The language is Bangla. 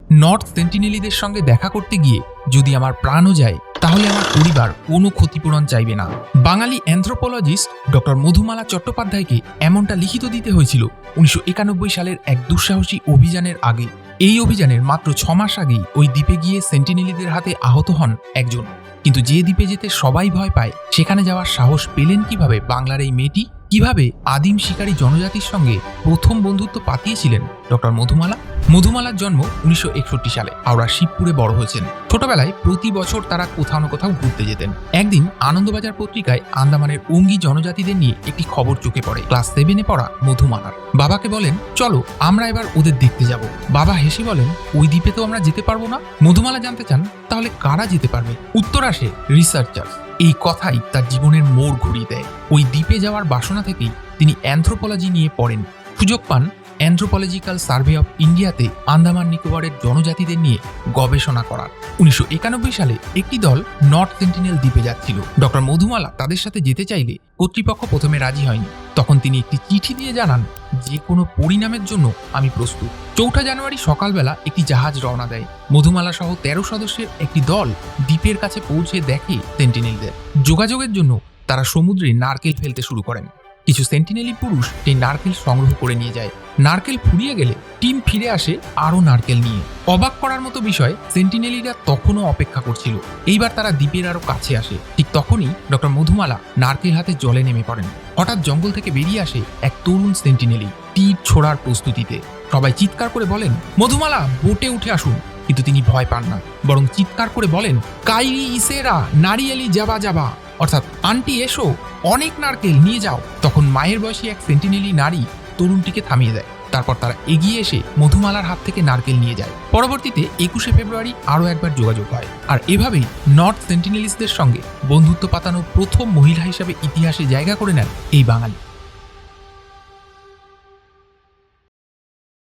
নর্থ সেন্টিনেলিদের সঙ্গে দেখা করতে গিয়ে যদি আমার প্রাণও যায় তাহলে আমার পরিবার কোনো ক্ষতিপূরণ চাইবে না। বাঙালি অ্যানথ্রোপোলজিস্ট ডক্টর মধুমালা চট্টোপাধ্যায়কে এমনটা লিখিত দিতে হয়েছিল 1991 সালের এক দুঃসাহসী অভিযানের আগে। এই অভিযানের মাত্র 6 মাস আগেই ওই দ্বীপে গিয়ে সেন্টিনেলিদের হাতে আহত হন একজন। কিন্তু যে দ্বীপে যেতে সবাই ভয় পায় সেখানে যাওয়ার সাহস পেলেন কিভাবে বাংলার এই মেয়েটি? কিভাবে আদিম শিকারী জনজাতির সঙ্গে প্রথম বন্ধুত্ব পাতিয়েছিলেন ডক্টর মধুমালা? মধুমালার জন্ম 1961 সালে হাওড়া শিবপুরে বড় হয়েছেন। ছোটবেলায় প্রতি বছর তারা কোথাও না কোথাও ঘুরতে যেতেন। একদিন আনন্দবাজার পত্রিকায় আন্দামানের ওঙ্গি জনজাতিদের নিয়ে একটি খবর চোখে পড়ে। ক্লাস 7-এ পড়া মধুমালার। বাবাকে বলেন, চলো আমরা এবার ওদের দেখতে যাব। বাবা হেসে বলেন, ওই দ্বীপে তো আমরা যেতে পারবো না। মধুমালা জানতে চান, তাহলে কারা যেতে পারবে? উত্তর আসে, রিসার্চার। এই কথাই তার জীবনের মোড় ঘুরিয়ে দেয়। ওই দ্বীপে যাওয়ার বাসনা থেকেই তিনি অ্যানথ্রোপোলজি নিয়ে পড়েন। সুযোগ পান অ্যানথ্রোপোলজিক্যাল সার্ভে অফ ইন্ডিয়াতে আন্দামান নিকোবরের জনজাতিদের নিয়ে গবেষণা করার। 1991 সালে একটি দল নর্থ সেন্টিনেল দ্বীপে যাচ্ছিল। ডক্টর মধুমালা তাদের সাথে যেতে চাইলে কর্তৃপক্ষ প্রথমে রাজি হয়নি। তখন তিনি একটি চিঠি দিয়ে জানান, যে কোনো পরিণামের জন্য আমি প্রস্তুত। 4 জানুয়ারি সকালবেলা একটি জাহাজ রওনা দেয়। মধুমালা সহ 13 সদস্যের একটি দল দ্বীপের কাছে পৌঁছে দেখে সেন্টিনেলদের। যোগাযোগের জন্য তারা সমুদ্রে নারকেল ফেলতে শুরু করেন। কিছু সেন্টিনেলি পুরুষ এই নারকেল সংগ্রহ করে নিয়ে যায়। নারকেল ফুরিয়ে গেলে টিম ফিরে আসে আরও নারকেল নিয়ে। অবাক করার মতো বিষয়, সেন্টিনেলিরা তখনও অপেক্ষা করছিল। এইবার তারা দ্বীপের আরো কাছে আসে। ঠিক তখনই ডক্টর মধুমালা নারকেল হাতে জলে নেমে পড়েন। হঠাৎ জঙ্গল থেকে বেরিয়ে আসে এক তরুণ সেন্টিনেলি, তীর ছোড়ার প্রস্তুতিতে। সবাই চিৎকার করে বলেন, মধুমালা বোটে উঠে আসুন। কিন্তু তিনি ভয় পান না, বরং চিৎকার করে বলেন, কাইরি ইসেরা নারিয়েলি যাবা যাবা, অর্থাৎ আন্টি এসো, অনেক নারকেল নিয়ে যাও। তখন মায়ের বয়সী এক সেন্টিনেলি নারী তরুণটিকে থামিয়ে দেয়। তারপর তারা এগিয়ে এসে মধুমালার হাত থেকে নারকেল নিয়ে যায়। পরবর্তীতে 21 ফেব্রুয়ারি আরও একবার যোগাযোগ হয়। আর এভাবেই নর্থ সেন্টিনেলিসদের সঙ্গে বন্ধুত্ব পাতানো প্রথম মহিলা হিসাবে ইতিহাসে জায়গা করে নেন এই বাঙালি।